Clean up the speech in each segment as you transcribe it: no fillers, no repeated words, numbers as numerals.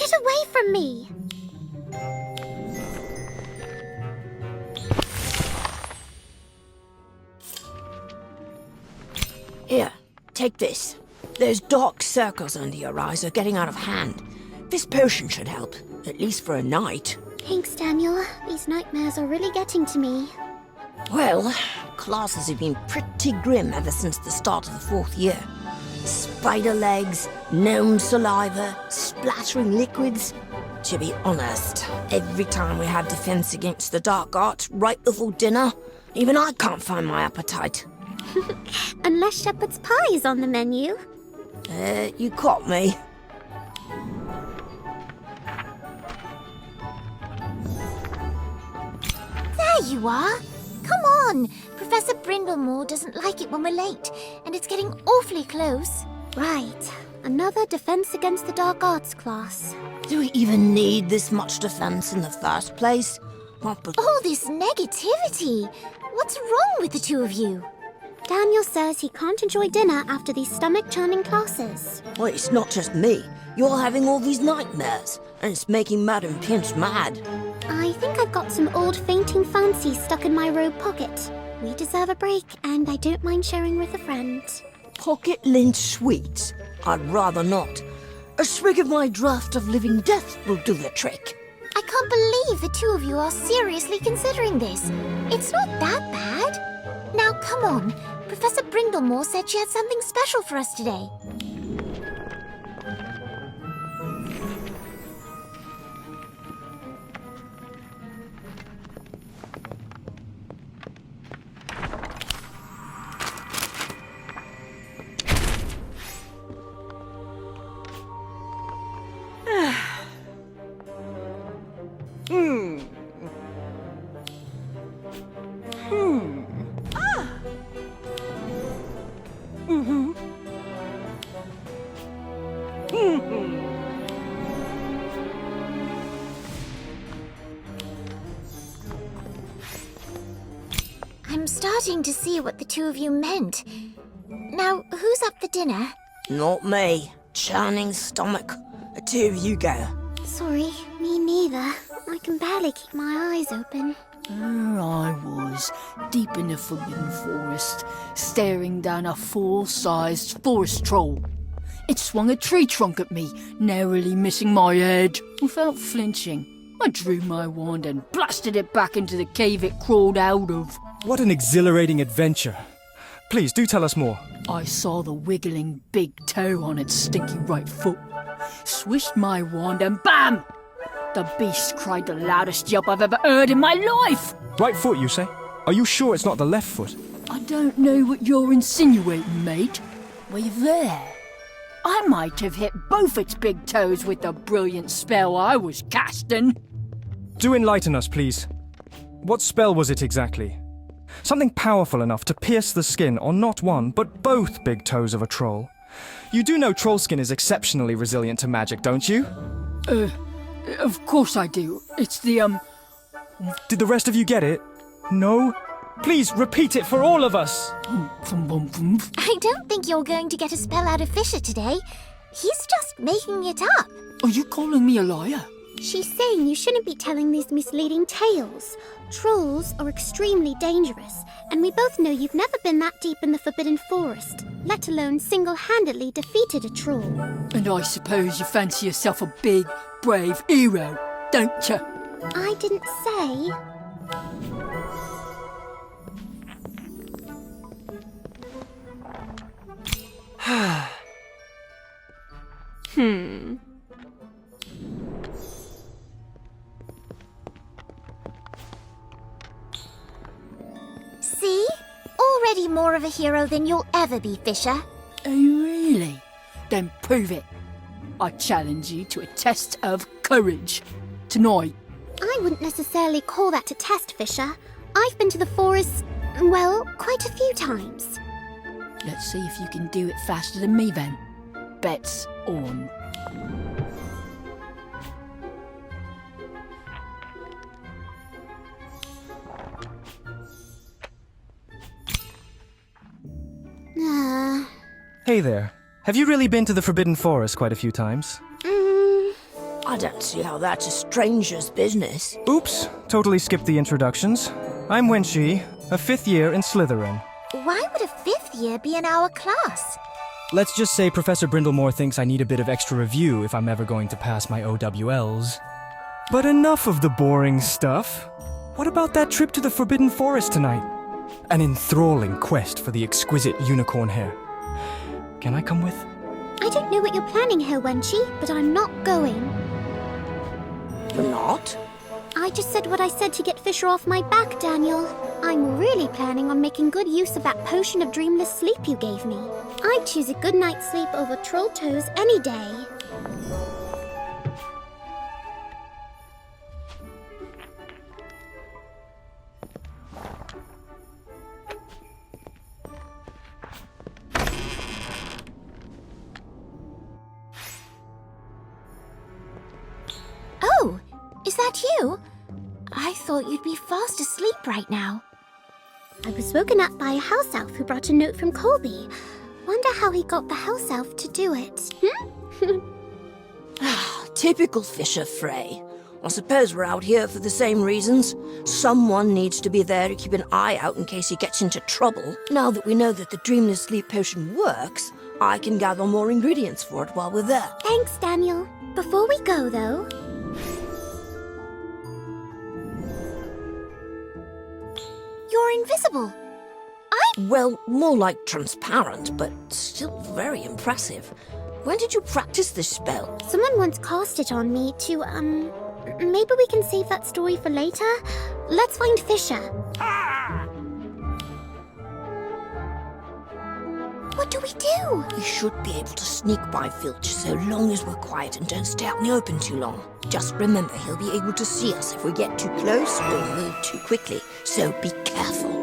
Get away from me! Here, take this. Those dark circles under your eyes are getting out of hand. This potion should help, at least for a night. Thanks, Daniel. These nightmares are really getting to me. Well, classes have been pretty grim ever since the start of the 4th year. Spider legs, gnome saliva, splattering liquids. To be honest, every time we have defense against the dark arts right before dinner, even I can't find my appetite. Unless shepherd's pie is on the menu. You caught me. There you are. Come on. Professor Brindlemore doesn't like it when we're late, and it's getting awfully close. Right. Another Defense Against the Dark Arts class. Do we even need this much defense in the first place? All this negativity. What's wrong with the two of you? Daniel says he can't enjoy dinner after these stomach-churning classes. Well, it's not just me. You're having all these nightmares, and it's making Madam Pinch mad. I think I've got some old fainting fancies stuck in my robe pocket. We deserve a break, and I don't mind sharing with a friend. Pocket lint sweets? I'd rather not. A swig of my draught of living death will do the trick. I can't believe the two of you are seriously considering this. It's not that bad. Now, come on. Professor Brindlemore said she had something special for us today. I'm starting to see what the two of you meant. Now, who's up for dinner? Not me. Churning stomach. The two of you go. Sorry, me neither. I can barely keep my eyes open. There I was, deep in the Forbidden Forest, staring down a full-sized forest troll. It swung a tree trunk at me, narrowly missing my head. Without flinching, I drew my wand and blasted it back into the cave it crawled out of. What an exhilarating adventure. Please, do tell us more. I saw the wiggling big toe on its stinky right foot. Swished my wand and BAM! The beast cried the loudest yelp I've ever heard in my life! Right foot, you say? Are you sure it's not the left foot? I don't know what you're insinuating, mate. Were you there? I might have hit both its big toes with the brilliant spell I was casting. Do enlighten us, please. What spell was it exactly? Something powerful enough to pierce the skin on not one, but both big toes of a troll. You do know troll skin is exceptionally resilient to magic, don't you? Of course I do. It's the, Did the rest of you get it? No? Please repeat it for all of us! I don't think you're going to get a spell out of Fisher today. He's just making it up. Are you calling me a liar? She's saying you shouldn't be telling these misleading tales. Trolls are extremely dangerous, and we both know you've never been that deep in the Forbidden Forest, let alone single-handedly defeated a troll. And I suppose you fancy yourself a big, brave hero, don't you? I didn't say. See? Already more of a hero than you'll ever be, Fisher. Oh, really? Then prove it. I challenge you to a test of courage. Tonight. I wouldn't necessarily call that a test, Fisher. I've been to the forest, well, quite a few times. Let's see if you can do it faster than me then. Bets on. Hey there. Have you really been to the Forbidden Forest quite a few times? I don't see how that's a stranger's business. Oops, totally skipped the introductions. I'm Wenshi, a 5th year in Slytherin. Why would a 5th year be in our class? Let's just say Professor Brindlemore thinks I need a bit of extra review if I'm ever going to pass my OWLs. But enough of the boring stuff. What about that trip to the Forbidden Forest tonight? An enthralling quest for the exquisite unicorn hair. Can I come with? I don't know what you're planning here, Wenshi, but I'm not going. You're not? I just said what I said to get Fisher off my back, Daniel. I'm really planning on making good use of that potion of dreamless sleep you gave me. I'd choose a good night's sleep over troll toes any day. Oh, is that you? I thought you'd be fast asleep right now. I was woken up by a house elf who brought a note from Colby. Wonder how he got the house elf to do it. Typical Fisher Frey. I suppose we're out here for the same reasons. Someone needs to be there to keep an eye out in case he gets into trouble. Now that we know that the dreamless sleep potion works, I can gather more ingredients for it while we're there. Thanks, Daniel. Before we go, though... You're invisible. Well, more like transparent, but still very impressive. When did you practice this spell? Someone once cast it on me to, maybe we can save that story for later? Let's find Fisher. What do we do? We should be able to sneak by Filch so long as we're quiet and don't stay out in the open too long. Just remember, he'll be able to see us if we get too close or move too quickly, so be careful.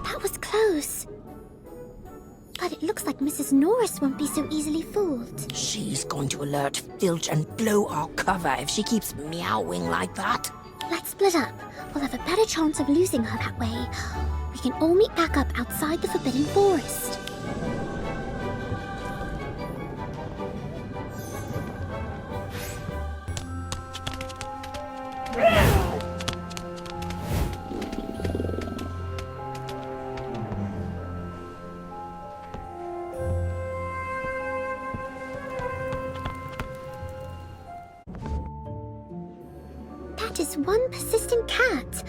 That was close. But it looks like Mrs. Norris won't be so easily fooled. She's going to alert Filch and blow our cover if she keeps meowing like that. Let's split up. We'll have a better chance of losing her that way. We can all meet back up outside the Forbidden Forest. That is one persistent cat.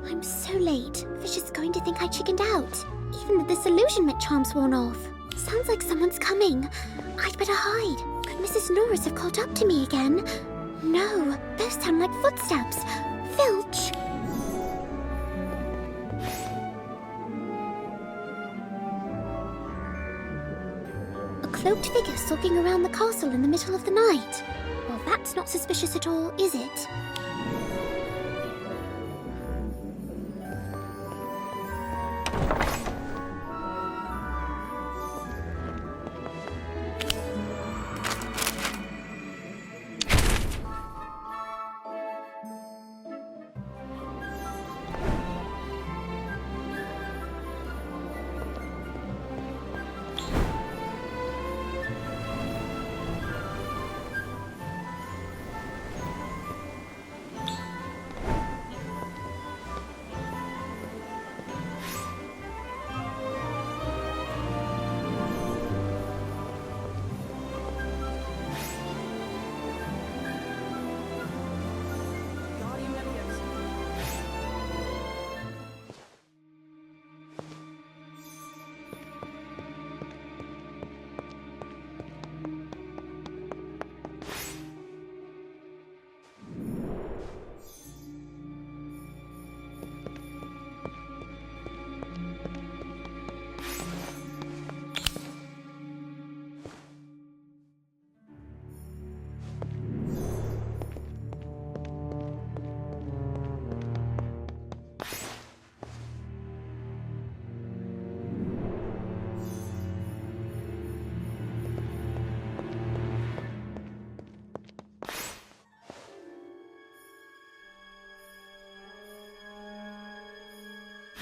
I'm so late. Fish is going to think I chickened out. Even the disillusionment charm's worn off. Sounds like someone's coming. I'd better hide. Could Mrs. Norris have caught up to me again? No, those sound like footsteps. Filch! A cloaked figure stalking around the castle in the middle of the night. Well, that's not suspicious at all, is it?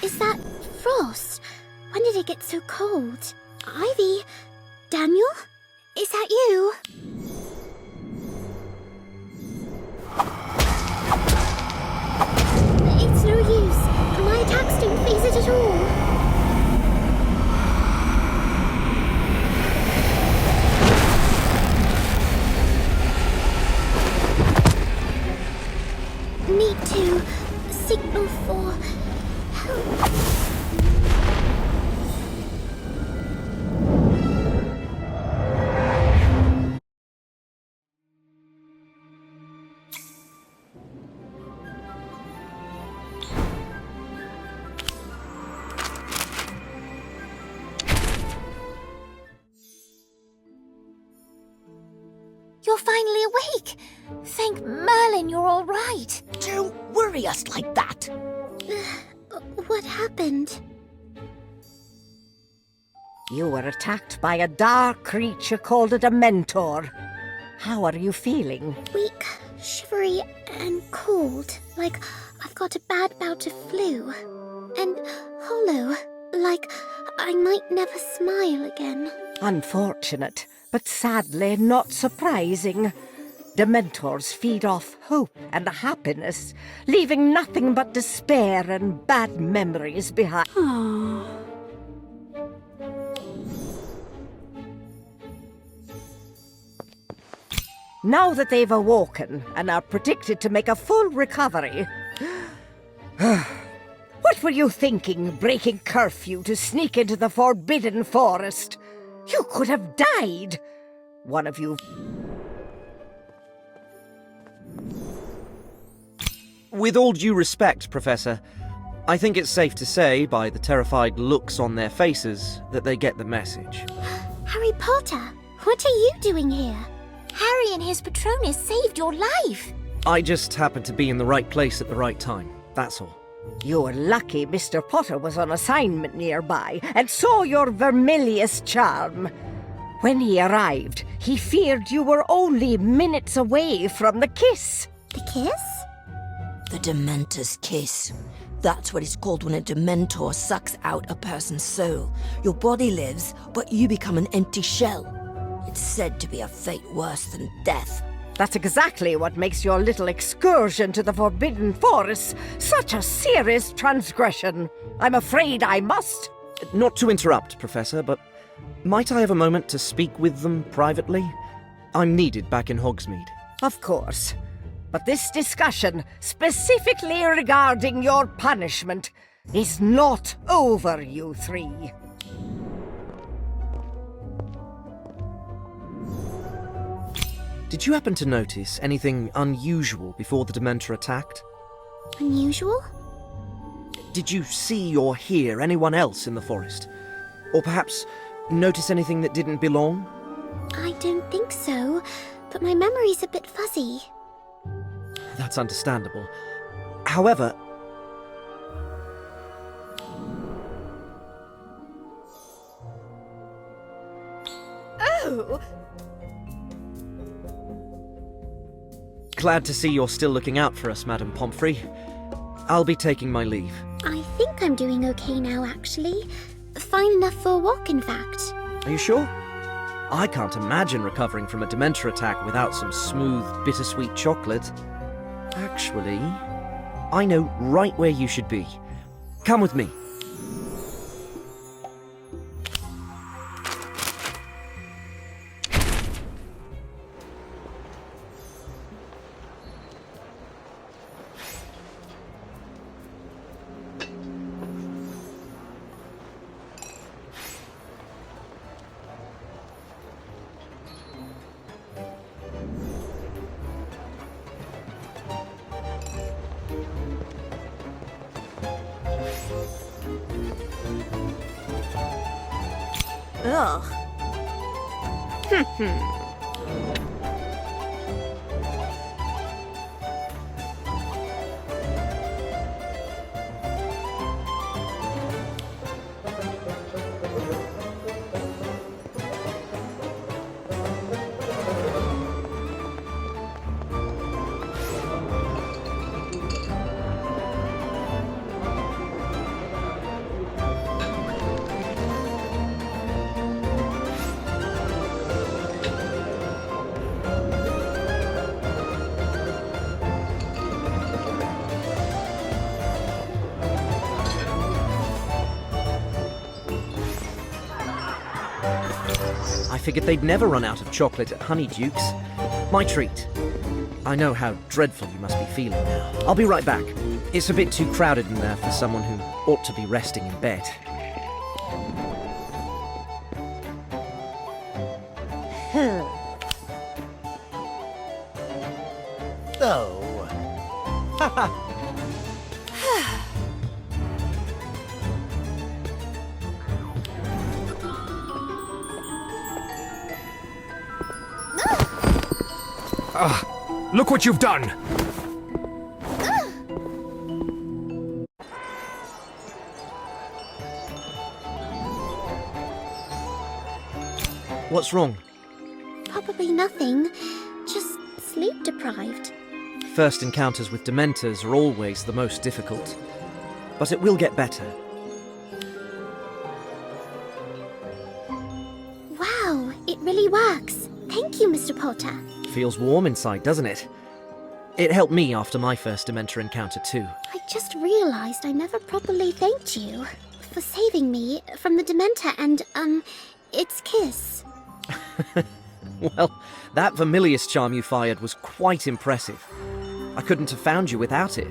Is that frost? When did it get so cold? Ivy? Daniel? Is that you? It's no use. My attacks don't phase it at all. Need to signal for help. You're finally awake. Thank Merlin you're all right. Don't worry us like that. What happened? You were attacked by a dark creature called a Dementor. How are you feeling? Weak, shivery, and cold. Like I've got a bad bout of flu. And hollow. Like I might never smile again. Unfortunate, but sadly not surprising. Dementors feed off hope and happiness, leaving nothing but despair and bad memories behind. Now that they've awoken and are predicted to make a full recovery... What were you thinking, breaking curfew to sneak into the Forbidden Forest? You could have died. One of you... With all due respect, Professor, I think it's safe to say, by the terrified looks on their faces, that they get the message. Harry Potter, what are you doing here? Harry and his Patronus saved your life. I just happened to be in the right place at the right time, that's all. You're lucky Mr. Potter was on assignment nearby and saw your Vermilius charm. When he arrived, he feared you were only minutes away from the kiss. The kiss? The Dementor's kiss. That's what it's called when a Dementor sucks out a person's soul. Your body lives, but you become an empty shell. It's said to be a fate worse than death. That's exactly what makes your little excursion to the Forbidden Forest such a serious transgression. I'm afraid I must. Not to interrupt, Professor, but might I have a moment to speak with them privately? I'm needed back in Hogsmeade. Of course. But this discussion, specifically regarding your punishment, is not over, you three. Did you happen to notice anything unusual before the Dementor attacked? Unusual? Did you see or hear anyone else in the forest? Or perhaps notice anything that didn't belong? I don't think so, but my memory's a bit fuzzy. That's understandable. However... Oh! Glad to see you're still looking out for us, Madame Pomfrey. I'll be taking my leave. I think I'm doing okay now, actually. Fine enough for a walk, in fact. Are you sure? I can't imagine recovering from a Dementor attack without some smooth, bittersweet chocolate. Actually, I know right where you should be. Come with me. Ugh. figured they'd never run out of chocolate at Honeydukes. My treat. I know how dreadful you must be feeling now. I'll be right back. It's a bit too crowded in there for someone who ought to be resting in bed. Oh. Haha. Look what you've done! What's wrong? Probably nothing. Just sleep deprived. First encounters with Dementors are always the most difficult. But it will get better. Wow, it really works. Thank you, Mr. Potter. Feels warm inside, doesn't it? It helped me after my first Dementor encounter too. I just realized I never properly thanked you for saving me from the Dementor and, its kiss. Well, that Vermilius charm you fired was quite impressive. I couldn't have found you without it.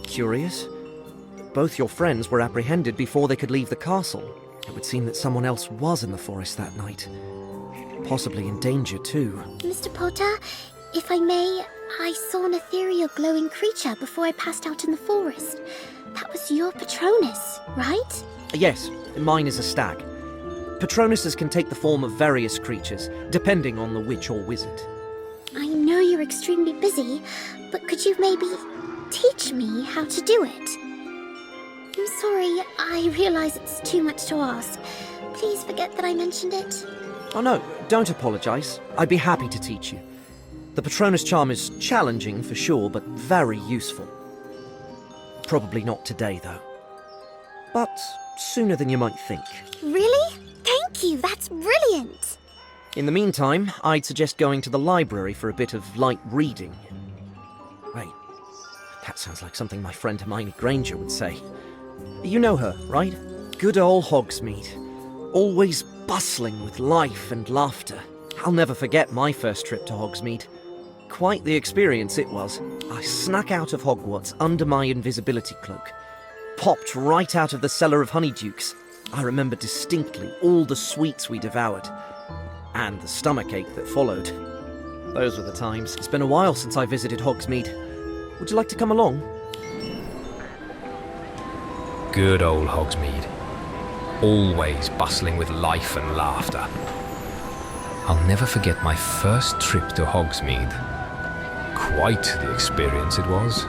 Curious? Both your friends were apprehended before they could leave the castle. It would seem that someone else was in the forest that night. Possibly in danger too. Mr. Potter, if I may, I saw an ethereal glowing creature before I passed out in the forest. That was your Patronus, right? Yes, mine is a stag. Patronuses can take the form of various creatures, depending on the witch or wizard. I know you're extremely busy, but could you maybe teach me how to do it? I'm sorry, I realize it's too much to ask. Please forget that I mentioned it. Oh no, don't apologize. I'd be happy to teach you. The Patronus charm is challenging for sure, but very useful. Probably not today, though. But sooner than you might think. Really? Thank you, that's brilliant! In the meantime, I'd suggest going to the library for a bit of light reading. Wait, that sounds like something my friend Hermione Granger would say. You know her, right? Good old Hogsmeade. Always bustling with life and laughter. I'll never forget my first trip to Hogsmeade. Quite the experience it was. I snuck out of Hogwarts under my invisibility cloak. Popped right out of the cellar of Honeydukes. I remember distinctly all the sweets we devoured. And the stomachache that followed. Those were the times. It's been a while since I visited Hogsmeade. Would you like to come along? Good old Hogsmeade. Always bustling with life and laughter. I'll never forget my first trip to Hogsmeade. Quite the experience it was.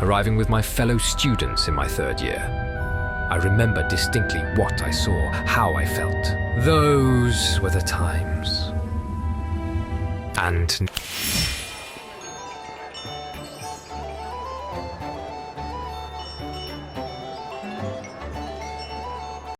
Arriving with my fellow students in my third year, I remember distinctly what I saw, how I felt. Those were the times. And